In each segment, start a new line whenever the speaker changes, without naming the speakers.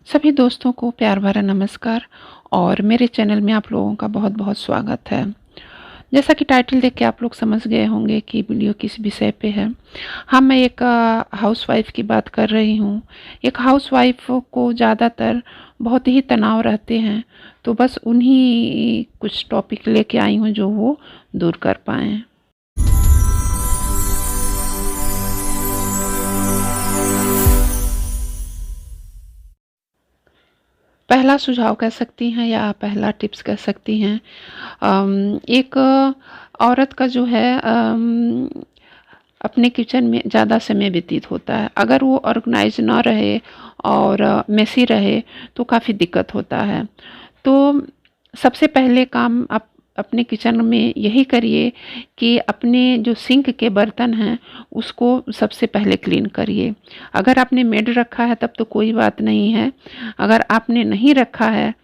सभी दोस्तों को प्यार भरा नमस्कार और मेरे चैनल में आप लोगों का बहुत बहुत स्वागत है। जैसा कि टाइटल देख के आप लोग समझ गए होंगे कि वीडियो किस विषय पे है। हाँ, मैं एक हाउसवाइफ की बात कर रही हूँ। एक हाउसवाइफ को ज़्यादातर बहुत ही तनाव रहते हैं, तो बस उन्हीं कुछ टॉपिक लेके आई हूँ जो वो दूर कर पाएँ। पहला सुझाव कह सकती हैं या पहला टिप्स कह सकती हैं। एक औरत का जो है अपने किचन में ज़्यादा समय व्यतीत होता है। अगर वो ऑर्गेनाइज ना रहे और मेसी रहे तो काफ़ी दिक्कत होता है। तो सबसे पहले काम आप अपने किचन में यही करिए कि अपने जो सिंक के बर्तन हैं उसको सबसे पहले क्लीन करिए। अगर आपने मेड रखा है तब तो कोई बात नहीं है। अगर आपने नहीं रखा है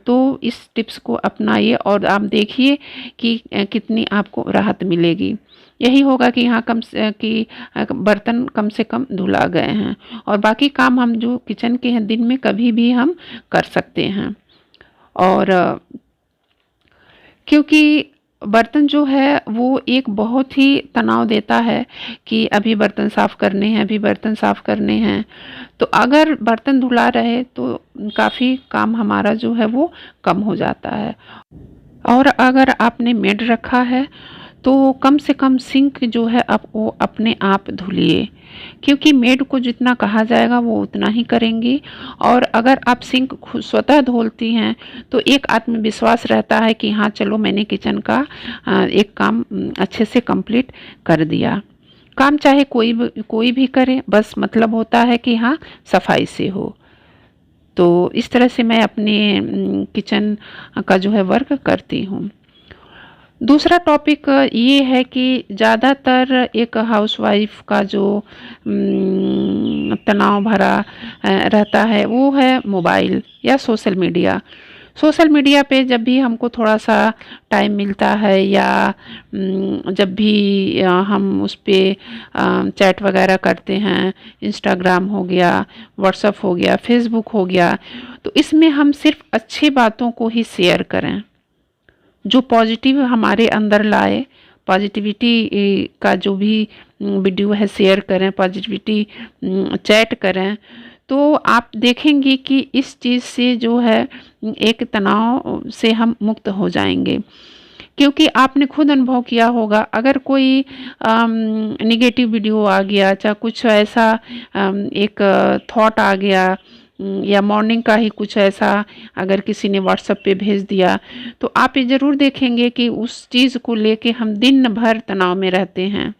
तो इस टिप्स को अपनाइए और आप देखिए कि कितनी आपको राहत मिलेगी। यही होगा कि हाँ बर्तन कम से कम धुला गए हैं और बाकी काम हम जो किचन के हैं दिन में कभी भी हम कर सकते हैं। और क्योंकि बर्तन जो है वो एक बहुत ही तनाव देता है कि अभी बर्तन साफ़ करने हैं, अभी बर्तन साफ़ करने हैं। तो अगर बर्तन धुला रहे तो काफ़ी काम हमारा जो है वो कम हो जाता है। और अगर आपने मेड रखा है तो कम से कम सिंक जो है आप वो अपने आप धुलिए, क्योंकि मेड को जितना कहा जाएगा वो उतना ही करेंगी। और अगर आप सिंक खुद स्वतः धोती हैं तो एक आत्मविश्वास रहता है कि हाँ चलो मैंने किचन का एक काम अच्छे से कंप्लीट कर दिया। काम चाहे कोई भी करे, बस मतलब होता है कि हाँ सफाई से हो। तो इस तरह से मैं अपने किचन का जो है वर्क करती हूँ। दूसरा टॉपिक ये है कि ज़्यादातर एक हाउसवाइफ का जो तनाव भरा रहता है वो है मोबाइल या सोशल मीडिया। सोशल मीडिया पे जब भी हमको थोड़ा सा टाइम मिलता है या जब भी हम उस पे चैट वगैरह करते हैं, इंस्टाग्राम हो गया, व्हाट्सएप हो गया, फेसबुक हो गया, तो इसमें हम सिर्फ अच्छी बातों को ही शेयर करें जो पॉजिटिव हमारे अंदर लाए। पॉजिटिविटी का जो भी वीडियो है शेयर करें, पॉजिटिविटी चैट करें, तो आप देखेंगे कि इस चीज़ से जो है एक तनाव से हम मुक्त हो जाएंगे। क्योंकि आपने खुद अनुभव किया होगा, अगर कोई नेगेटिव वीडियो आ गया, चाहे कुछ ऐसा एक थॉट आ गया या मॉर्निंग का ही कुछ ऐसा अगर किसी ने व्हाट्सएप पे भेज दिया, तो आप ये ज़रूर देखेंगे कि उस चीज़ को लेके हम दिन भर तनाव में रहते हैं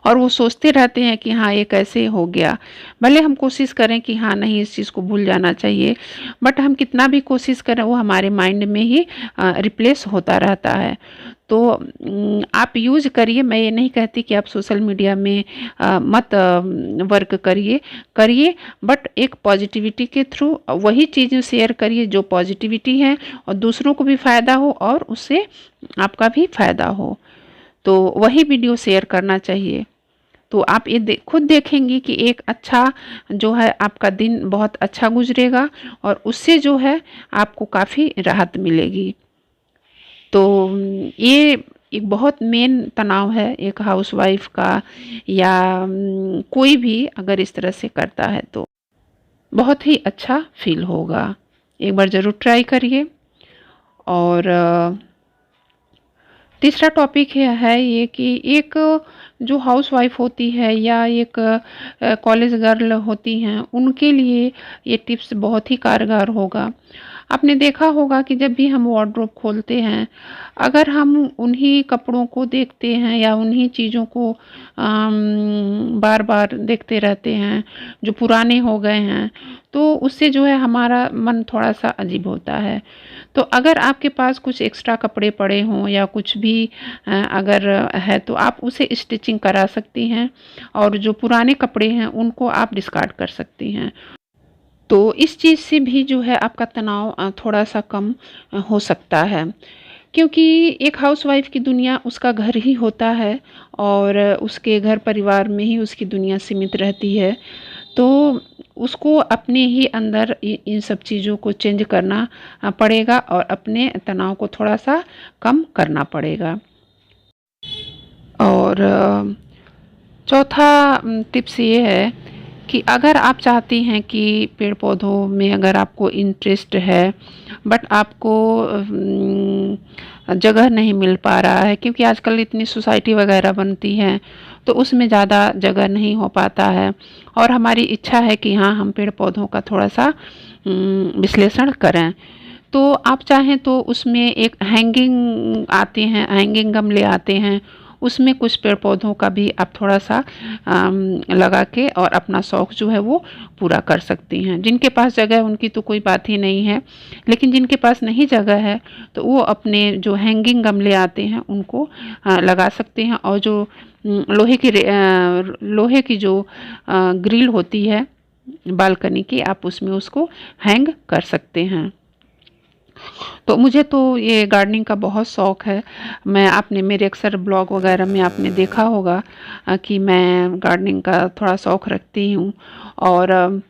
और वो सोचते रहते हैं कि हाँ ये कैसे हो गया। भले हम कोशिश करें कि हाँ नहीं इस चीज़ को भूल जाना चाहिए, बट हम कितना भी कोशिश करें वो हमारे माइंड में ही रिप्लेस होता रहता है। तो आप यूज़ करिए, मैं ये नहीं कहती कि आप सोशल मीडिया में मत वर्क करिए, बट एक पॉजिटिविटी के थ्रू वही चीज़ें शेयर करिए जो पॉजिटिविटी है और दूसरों को भी फ़ायदा हो और उससे आपका भी फ़ायदा हो, तो वही वीडियो शेयर करना चाहिए। तो आप ये खुद देखेंगी कि एक अच्छा जो है आपका दिन बहुत अच्छा गुजरेगा और उससे जो है आपको काफ़ी राहत मिलेगी। तो ये एक बहुत मेन तनाव है एक हाउसवाइफ का, या कोई भी अगर इस तरह से करता है तो बहुत ही अच्छा फील होगा। एक बार ज़रूर ट्राई करिए। और तीसरा टॉपिक है ये कि एक जो हाउसवाइफ होती है या एक कॉलेज गर्ल होती हैं उनके लिए ये टिप्स बहुत ही कारगर होगा। आपने देखा होगा कि जब भी हम वार्डरोब खोलते हैं, अगर हम उन्हीं कपड़ों को देखते हैं या उन्हीं चीज़ों को बार बार देखते रहते हैं जो पुराने हो गए हैं, तो उससे जो है हमारा मन थोड़ा सा अजीब होता है। तो अगर आपके पास कुछ एक्स्ट्रा कपड़े पड़े हों या कुछ भी अगर है तो आप उसे स्टिचिंग करा सकती हैं और जो पुराने कपड़े हैं उनको आप डिस्कार्ड कर सकती हैं। तो इस चीज़ से भी जो है आपका तनाव थोड़ा सा कम हो सकता है, क्योंकि एक हाउसवाइफ की दुनिया उसका घर ही होता है और उसके घर परिवार में ही उसकी दुनिया सीमित रहती है। तो उसको अपने ही अंदर इन सब चीज़ों को चेंज करना पड़ेगा और अपने तनाव को थोड़ा सा कम करना पड़ेगा। और चौथा टिप्स ये है कि अगर आप चाहती हैं कि पेड़ पौधों में अगर आपको इंटरेस्ट है बट आपको जगह नहीं मिल पा रहा है, क्योंकि आजकल इतनी सोसाइटी वगैरह बनती है तो उसमें ज़्यादा जगह नहीं हो पाता है, और हमारी इच्छा है कि हाँ हम पेड़ पौधों का थोड़ा सा विश्लेषण करें, तो आप चाहें तो उसमें एक हैंगिंग आते हैं, हैंगिंग गमले आते हैं, उसमें कुछ पेड़ पौधों का भी आप थोड़ा सा लगा के और अपना शौक़ जो है वो पूरा कर सकती हैं। जिनके पास जगह है उनकी तो कोई बात ही नहीं है, लेकिन जिनके पास नहीं जगह है तो वो अपने जो हैंगिंग गमले आते हैं उनको लगा सकते हैं, और जो लोहे की जो ग्रिल होती है बालकनी की, आप उसमें उसको हैंग कर सकते हैं। तो मुझे तो ये गार्डनिंग का बहुत शौक़ है। मैं आपने मेरे अक्सर ब्लॉग वगैरह में आपने देखा होगा कि मैं गार्डनिंग का थोड़ा शौक़ रखती हूँ, और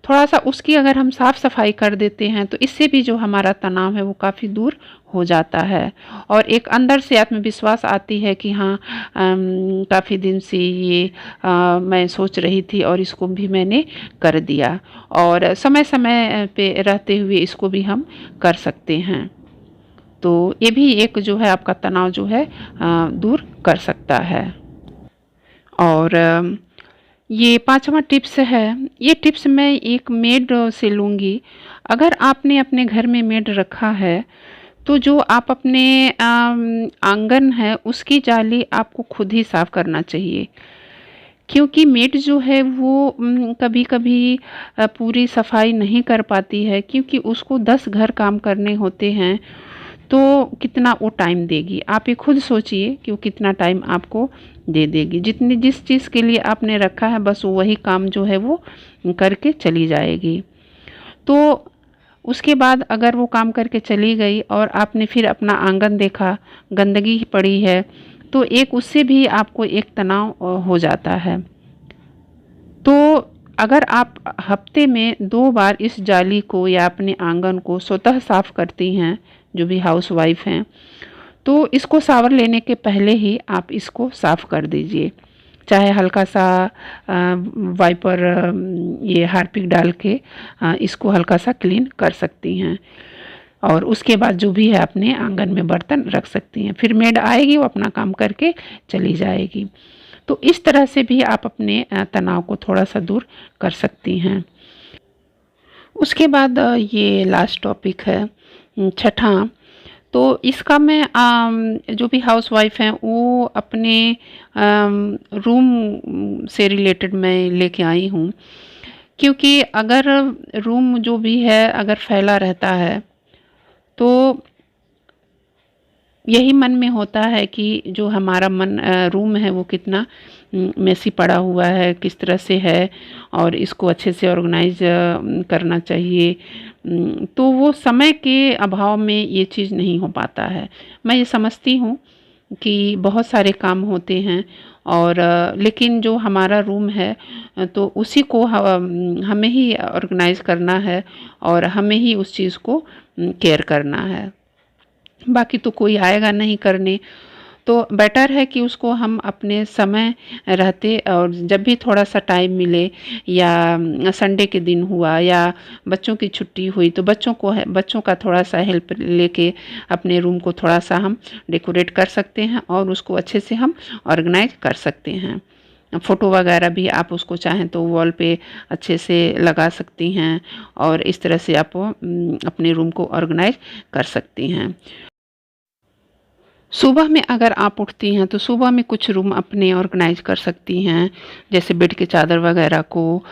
थोड़ा सा उसकी अगर हम साफ़ सफाई कर देते हैं तो इससे भी जो हमारा तनाव है वो काफ़ी दूर हो जाता है, और एक अंदर से आत्मविश्वास आती है कि हाँ काफ़ी दिन से ये मैं सोच रही थी और इसको भी मैंने कर दिया, और समय समय पे रहते हुए इसको भी हम कर सकते हैं। तो ये भी एक जो है आपका तनाव जो है दूर कर सकता है। और ये पांचवा टिप्स है, ये टिप्स मैं एक मेड से लूँगी। अगर आपने अपने घर में मेड रखा है तो जो आप अपने आंगन है उसकी जाली आपको खुद ही साफ़ करना चाहिए, क्योंकि मेड जो है वो कभी कभी पूरी सफाई नहीं कर पाती है, क्योंकि उसको 10 घर काम करने होते हैं, तो कितना वो टाइम देगी। आप ये खुद सोचिए कि वो कितना टाइम आपको दे देगी। जिस चीज़ के लिए आपने रखा है बस वही काम जो है वो करके चली जाएगी। तो उसके बाद अगर वो काम करके चली गई और आपने फिर अपना आंगन देखा, गंदगी पड़ी है, तो एक उससे भी आपको एक तनाव हो जाता है। तो अगर आप हफ्ते में 2 बार इस जाली को या अपने आंगन को स्वतः साफ़ करती हैं, जो भी हाउसवाइफ हैं, तो इसको शावर लेने के पहले ही आप इसको साफ़ कर दीजिए। चाहे हल्का सा वाइपर ये हार्पिक डाल के इसको हल्का सा क्लीन कर सकती हैं, और उसके बाद जो भी है अपने आंगन में बर्तन रख सकती हैं। फिर मेड आएगी, वो अपना काम करके चली जाएगी। तो इस तरह से भी आप अपने तनाव को थोड़ा सा दूर कर सकती हैं। उसके बाद ये लास्ट टॉपिक है छठा, तो इसका मैं जो भी हाउसवाइफ हैं वो अपने रूम से रिलेटेड मैं लेके आई हूँ, क्योंकि अगर रूम जो भी है अगर फैला रहता है तो यही मन में होता है कि जो हमारा रूम है वो कितना मेसी पड़ा हुआ है, किस तरह से है, और इसको अच्छे से ऑर्गेनाइज करना चाहिए। तो वो समय के अभाव में ये चीज़ नहीं हो पाता है। मैं ये समझती हूँ कि बहुत सारे काम होते हैं, और लेकिन जो हमारा रूम है तो उसी को हमें ही ऑर्गेनाइज करना है और हमें ही उस चीज़ को केयर करना है। बाकी तो कोई आएगा नहीं करने, तो बेटर है कि उसको हम अपने समय रहते और जब भी थोड़ा सा टाइम मिले, या संडे के दिन हुआ या बच्चों की छुट्टी हुई, तो बच्चों का थोड़ा सा हेल्प लेके अपने रूम को थोड़ा सा हम डेकोरेट कर सकते हैं और उसको अच्छे से हम ऑर्गेनाइज कर सकते हैं। फ़ोटो वगैरह भी आप उसको चाहें तो वॉल पे अच्छे से लगा सकती हैं, और इस तरह से आप अपने रूम को ऑर्गेनाइज कर सकती हैं। सुबह में अगर आप उठती हैं तो सुबह में कुछ रूम अपने ऑर्गेनाइज कर सकती हैं, जैसे बेड के चादर वगैरह को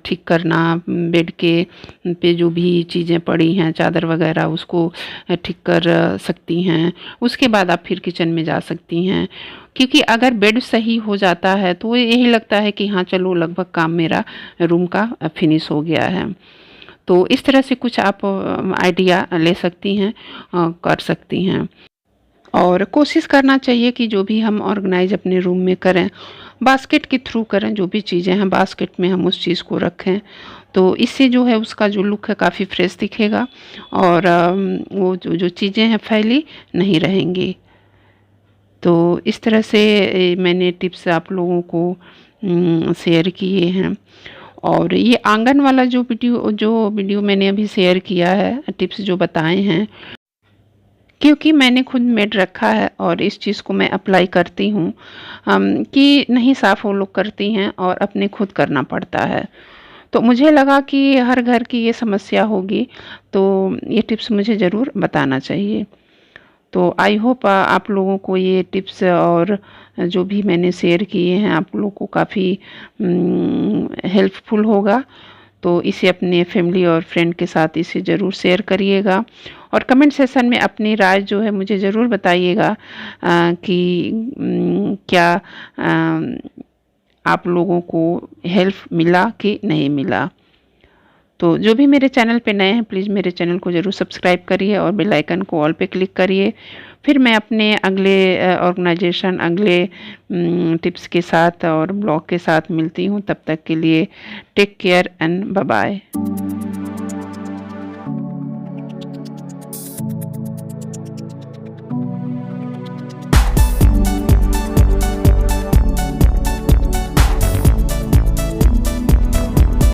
ठीक करना, बेड के पे जो भी चीज़ें पड़ी हैं चादर वगैरह उसको ठीक कर सकती हैं। उसके बाद आप फिर किचन में जा सकती हैं, क्योंकि अगर बेड सही हो जाता है तो यही लगता है कि हाँ चलो लगभग काम मेरा रूम का फिनिश हो गया है। तो इस तरह से कुछ आप आइडिया ले सकती हैं, कर सकती हैं। और कोशिश करना चाहिए कि जो भी हम ऑर्गेनाइज अपने रूम में करें बास्केट के थ्रू करें, जो भी चीज़ें हैं बास्केट में हम उस चीज़ को रखें, तो इससे जो है उसका जो लुक है काफ़ी फ्रेश दिखेगा और वो जो चीज़ें हैं फैली नहीं रहेंगी। तो इस तरह से मैंने टिप्स आप लोगों को शेयर किए हैं। और ये आंगन वाला जो वीडियो मैंने अभी शेयर किया है, टिप्स जो बताए हैं, क्योंकि मैंने खुद मेड रखा है और इस चीज़ को मैं अप्लाई करती हूँ कि नहीं साफ़ वो लोग करती हैं और अपने खुद करना पड़ता है। तो मुझे लगा कि हर घर की ये समस्या होगी, तो ये टिप्स मुझे ज़रूर बताना चाहिए। तो आई होप आप लोगों को ये टिप्स और जो भी मैंने शेयर किए हैं आप लोगों को काफ़ी हेल्पफुल होगा। तो इसे अपने फैमिली और फ्रेंड के साथ इसे ज़रूर शेयर करिएगा और कमेंट सेशन में अपनी राय जो है मुझे ज़रूर बताइएगा कि क्या आप लोगों को हेल्प मिला कि नहीं मिला। तो जो भी मेरे चैनल पे नए हैं प्लीज़ मेरे चैनल को ज़रूर सब्सक्राइब करिए और बेल आइकन को ऑल पे क्लिक करिए। फिर मैं अपने अगले ऑर्गेनाइजेशन अगले टिप्स के साथ और ब्लॉग के साथ मिलती हूँ। तब तक के लिए take care and bye bye.